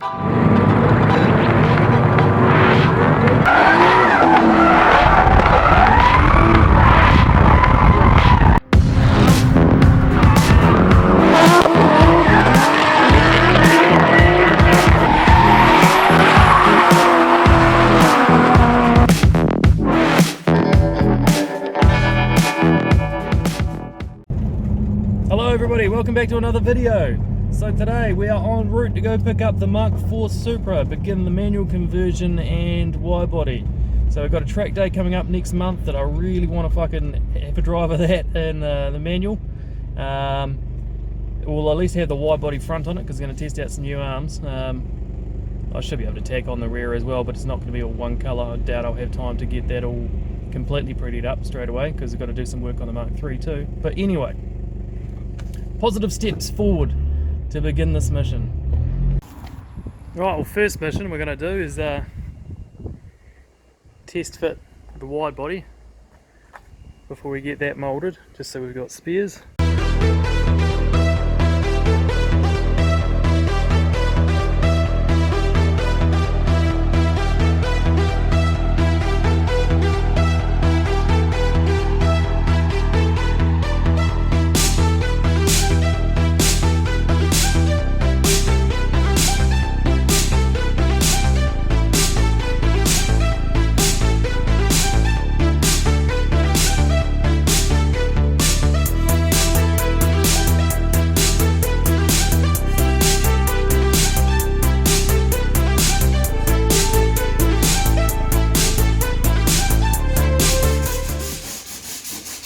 Hello everybody, welcome back to another video. So today we are en route to go pick up the Mark IV Supra, begin the manual conversion and wide body. So we've got a track day coming up next month that I really want to fucking have a drive of that in the manual. We'll at least have the wide body front on it because it's going to test out some new arms. I should be able to tack on the rear as well, but it's not going to be all one colour. I doubt I'll have time to get that all completely prettied up straight away because we've got to do some work on the Mark III too. But anyway, positive steps forward to begin this mission. Right, well, first mission we're going to do is test fit the wide body before we get that moulded, just so we've got spares.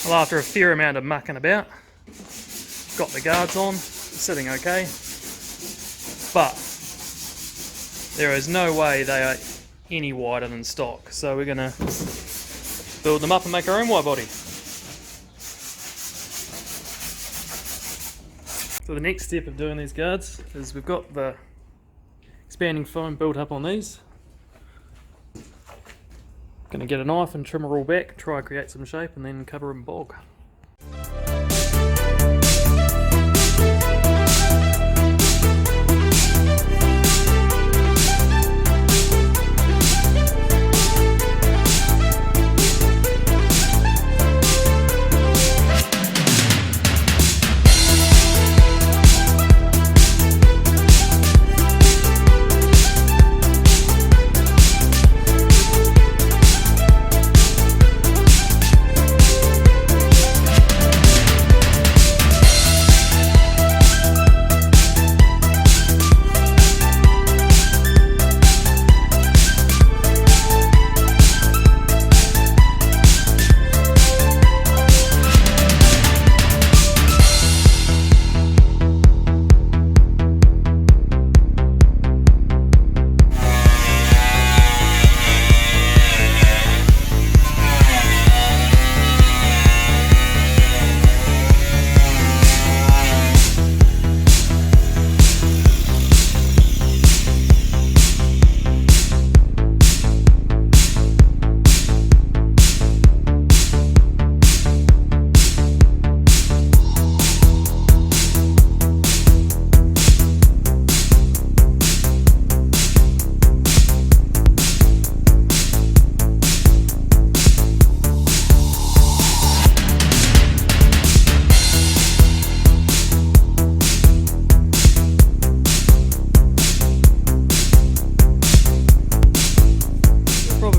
Well, after a fair amount of mucking about, got the guards on, sitting okay, but there is no way they are any wider than stock, so we're going to build them up and make our own wide body. So the next step of doing these guards is we've got the expanding foam built up on these. Going to get a knife and trim her all back, try to create some shape and then cover in bog.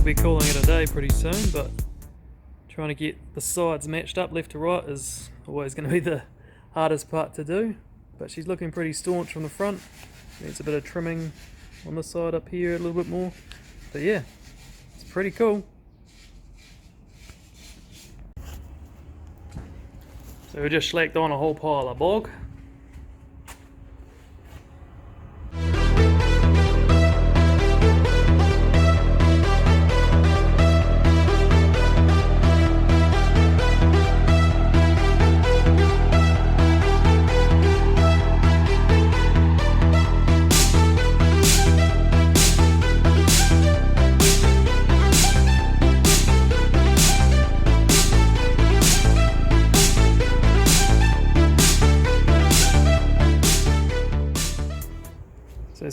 Be calling it a day pretty soon, but trying to get the sides matched up left to right is always going to be the hardest part to do, but she's looking pretty staunch from the front. Needs a bit of trimming on the side up here a little bit more, but yeah, it's pretty cool. So we just slacked on a whole pile of bog.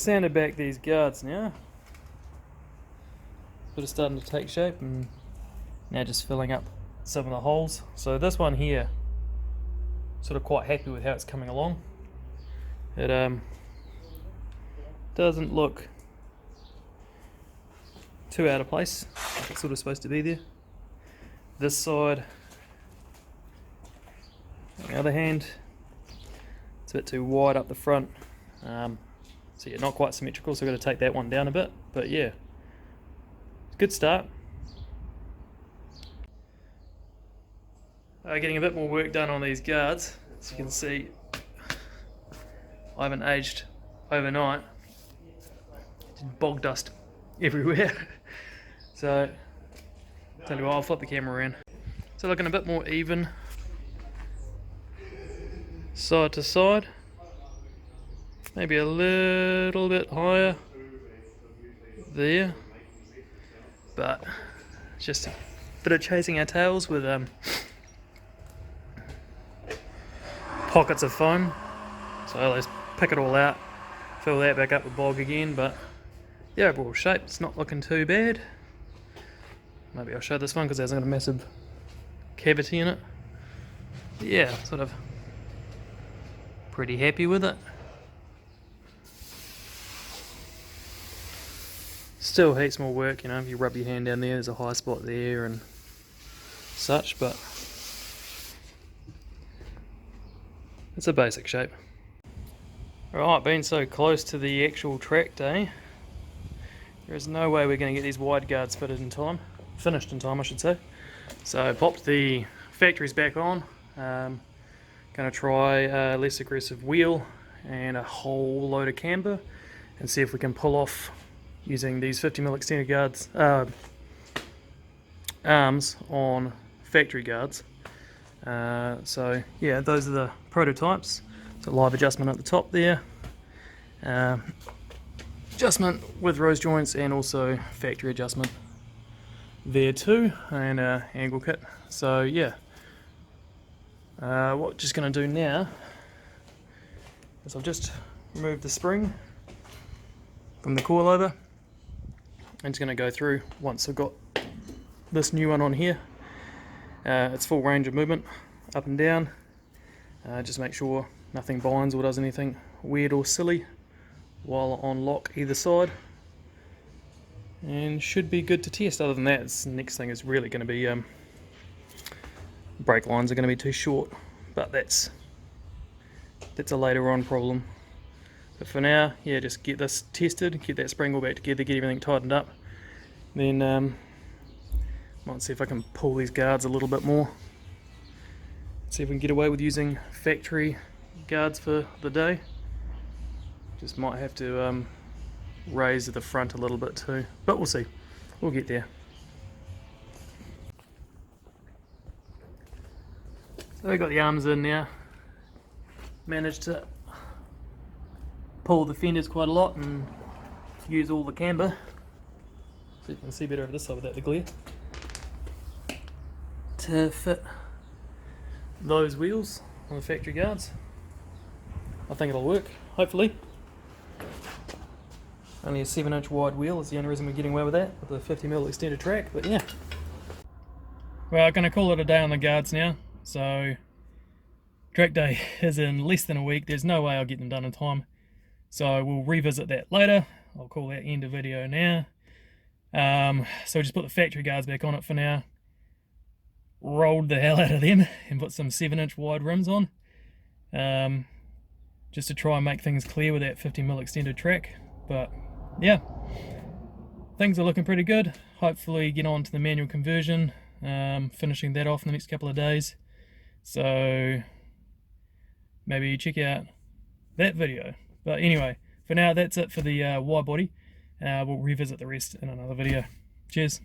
sanded back these guards now. Sort of starting to take shape, and now just filling up some of the holes. So this one here, sort of quite happy with how it's coming along. It doesn't look too out of place, like it's sort of supposed to be there. This side, on the other hand, it's a bit too wide up the front. So yeah, not quite symmetrical, so I've got to take that one down a bit, but yeah, good start. Getting a bit more work done on these guards. As you can see, I haven't aged overnight. Just bog dust everywhere. So, tell you what, I'll flip the camera around. So looking a bit more even, side to side. Maybe a little bit higher there, but just a bit of chasing our tails with pockets of foam. So let's pick it all out, fill that back up with bog again, but the overall shape, it's not looking too bad. Maybe I'll show this one because it hasn't got a massive cavity in it. But yeah, sort of pretty happy with it. Still heaps more work, you know, if you rub your hand down there, there's a high spot there and such, but it's a basic shape. Alright, being so close to the actual track day, there is no way we're going to get these wide guards finished in time I should say. So I popped the factories back on, going to try a less aggressive wheel and a whole load of camber and see if we can pull off using these 50mm extended guards, arms on factory guards. So yeah, those are the prototypes. So live adjustment at the top there, adjustment with rose joints, and also factory adjustment there too, and angle kit. So yeah, what just going to do now is I've just removed the spring from the coilover. I'm just going to go through once I've got this new one on here. It's full range of movement, up and down. Just make sure nothing binds or does anything weird or silly while on lock either side. And should be good to test. Other than that, the next thing is really going to be brake lines are going to be too short, but that's a later on problem. But for now, yeah, just get this tested, get that spring all back together, get everything tightened up. Then might see if I can pull these guards a little bit more. See if we can get away with using factory guards for the day. Just might have to raise the front a little bit too, but we'll see. We'll get there. So we've got the arms in now. Managed to pull the fenders quite a lot and use all the camber, so you can see better over this side without the glare, to fit those wheels on the factory guards. I think it'll work, hopefully. Only a 7-inch wide wheel is the only reason we're getting away with that, with the 50mm extended track, but yeah. Well, I'm going to call it a day on the guards now. So track day is in less than a week. There's no way I'll get them done in time. So we'll revisit that later. I'll call that end of video now. So just put the factory guards back on it for now. Rolled the hell out of them and put some 7-inch wide rims on. Just to try and make things clear with that 50mm extended track. But yeah, things are looking pretty good. Hopefully get on to the manual conversion, finishing that off in the next couple of days. So maybe check out that video. But anyway, for now that's it for the wide body. We'll revisit the rest in another video. Cheers.